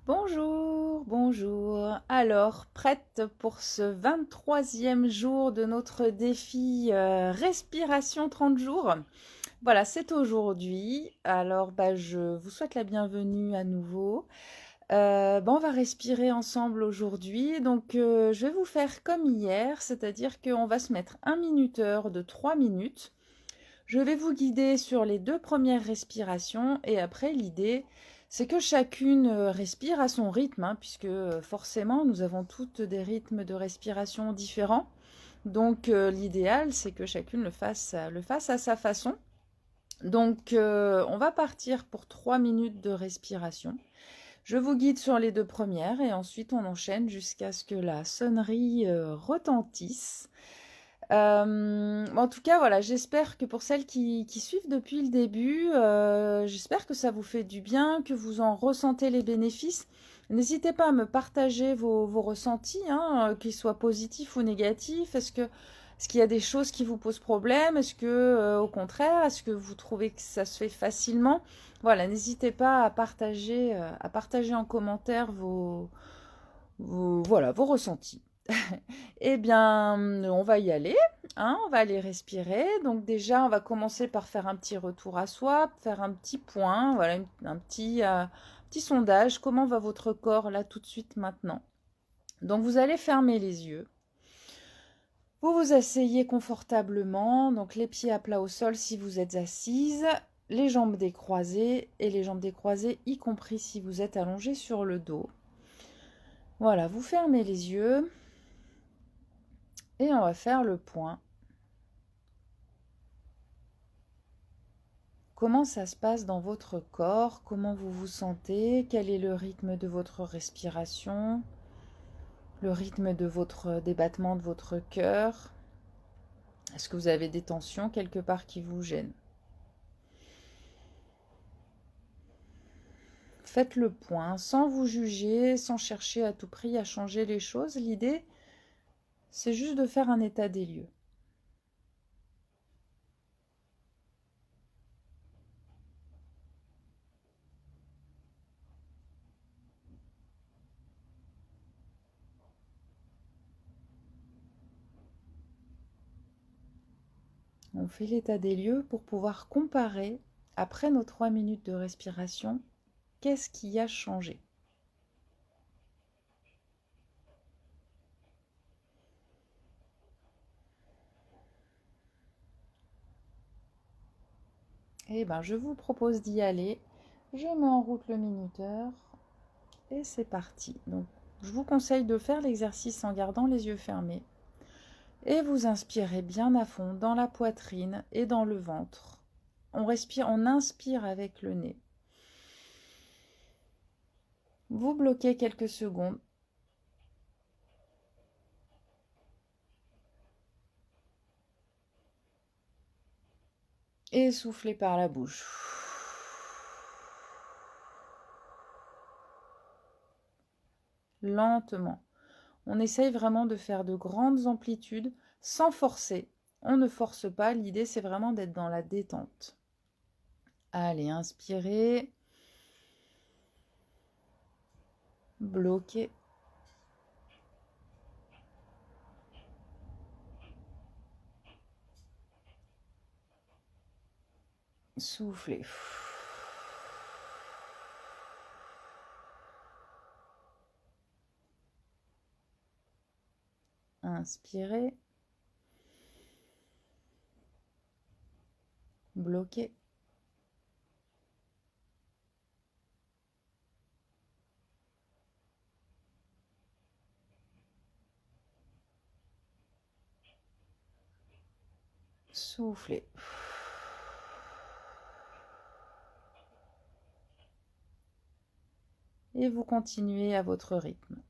Bonjour, bonjour. Alors, prête pour ce 23e jour de notre défi respiration 30 jours? Voilà, c'est aujourd'hui. Alors, je vous souhaite la bienvenue à nouveau. On va respirer ensemble aujourd'hui. Donc, je vais vous faire comme hier, c'est-à-dire qu'on va se mettre un minuteur de 3 minutes. Je vais vous guider sur les deux premières respirations et après l'idée, c'est que chacune respire à son rythme, hein, puisque forcément nous avons toutes des rythmes de respiration différents. Donc l'idéal, c'est que chacune le fasse à sa façon. Donc on va partir pour 3 minutes de respiration. Je vous guide sur les deux premières et ensuite on enchaîne jusqu'à ce que la sonnerie retentisse. En tout cas, voilà, j'espère que pour celles qui suivent depuis le début, j'espère que ça vous fait du bien, que vous en ressentez les bénéfices. N'hésitez pas à me partager vos ressentis, hein, qu'ils soient positifs ou négatifs. Est-ce qu'il y a des choses qui vous posent problème? Est-ce que, au contraire, est-ce que vous trouvez que ça se fait facilement? Voilà, n'hésitez pas à partager en commentaire vos ressentis. Eh bien, on va y aller, hein, on va aller respirer. Donc déjà, on va commencer par faire un petit retour à soi, faire un petit point, voilà, un petit sondage. Comment va votre corps là tout de suite maintenant? Donc vous allez fermer les yeux. Vous vous asseyez confortablement, donc les pieds à plat au sol si vous êtes assise, les jambes décroisées et les jambes décroisées y compris si vous êtes allongé sur le dos. Voilà, vous fermez les yeux et on va faire le point. Comment ça se passe dans votre corps? Comment vous vous sentez? Quel est le rythme de votre respiration? Le rythme des battements de votre cœur? Est-ce que vous avez des tensions quelque part qui vous gênent? Faites le point sans vous juger, sans chercher à tout prix à changer les choses. L'idée, c'est juste de faire un état des lieux. On fait l'état des lieux pour pouvoir comparer, après nos 3 minutes de respiration, qu'est-ce qui a changé. Eh bien, je vous propose d'y aller. Je mets en route le minuteur et c'est parti. Donc, je vous conseille de faire l'exercice en gardant les yeux fermés. Et vous inspirez bien à fond dans la poitrine et dans le ventre. On inspire avec le nez. Vous bloquez quelques secondes. Et soufflez par la bouche. Lentement. On essaye vraiment de faire de grandes amplitudes sans forcer. On ne force pas, l'idée c'est vraiment d'être dans la détente. Allez, inspirez. Bloquez. Soufflez. Inspirez. Bloquez. Soufflez. Et vous continuez à votre rythme.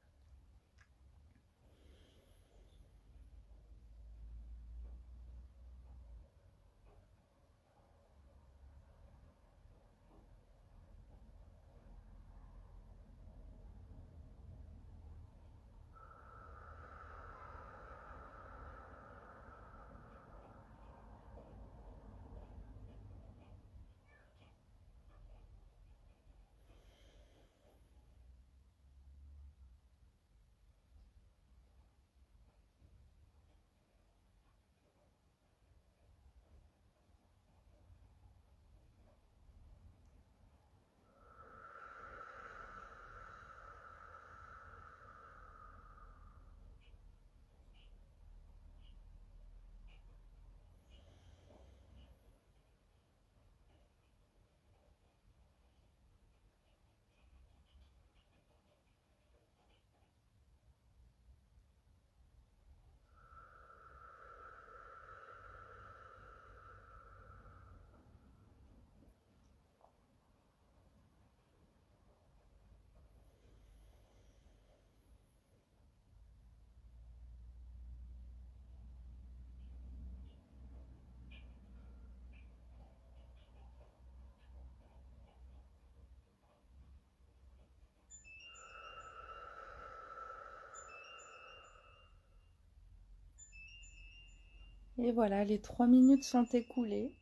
Et voilà, les 3 minutes sont écoulées.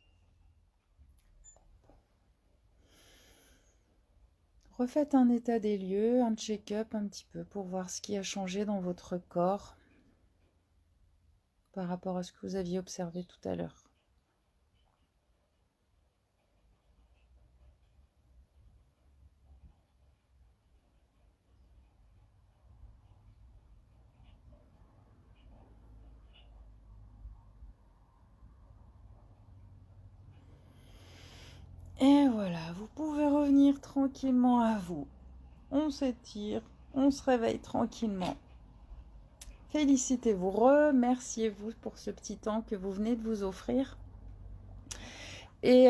Refaites un état des lieux, un check-up un petit peu pour voir ce qui a changé dans votre corps par rapport à ce que vous aviez observé tout à l'heure. Et voilà, vous pouvez revenir tranquillement à vous. On s'étire, on se réveille tranquillement. Félicitez-vous, remerciez-vous pour ce petit temps que vous venez de vous offrir. Et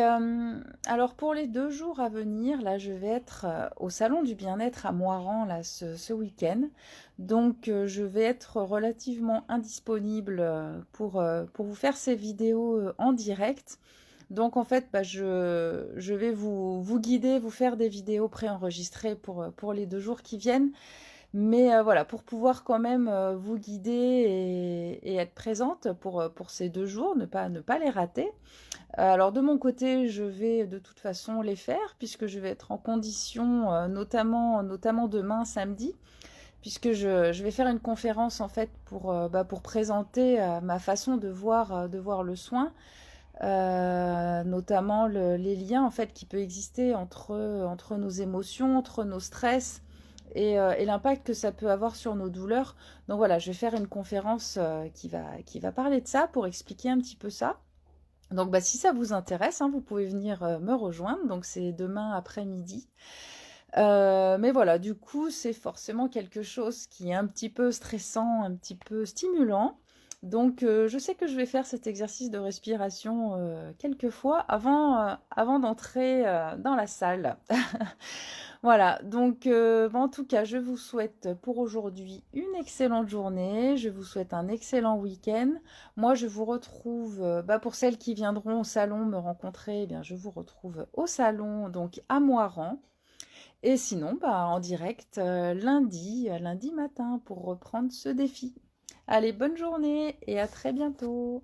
alors pour les 2 jours à venir, là je vais être au salon du bien-être à Moirans là, ce week-end. Donc je vais être relativement indisponible pour vous faire ces vidéos en direct. Donc en fait, je vais vous guider, vous faire des vidéos préenregistrées pour les 2 jours qui viennent. Mais voilà, pour pouvoir quand même vous guider et être présente pour ces 2 jours, ne pas les rater. Alors de mon côté, je vais de toute façon les faire puisque je vais être en condition, notamment demain samedi, puisque je vais faire une conférence en fait pour présenter ma façon de voir le soin, notamment les liens en fait qui peut exister entre nos émotions, entre nos stress et l'impact que ça peut avoir sur nos douleurs. Donc voilà, je vais faire une conférence qui va parler de ça pour expliquer un petit peu ça. Donc si ça vous intéresse, hein, vous pouvez venir me rejoindre, donc c'est demain après-midi. Mais voilà, du coup, c'est forcément quelque chose qui est un petit peu stressant, un petit peu stimulant. Donc je sais que je vais faire cet exercice de respiration quelques fois avant d'entrer dans la salle. Voilà, donc en tout cas, je vous souhaite pour aujourd'hui une excellente journée, je vous souhaite un excellent week-end. Moi, je vous retrouve, pour celles qui viendront au salon me rencontrer, eh bien, je vous retrouve au salon, donc à Moirans. Et sinon, en direct lundi matin pour reprendre ce défi. Allez, bonne journée et à très bientôt.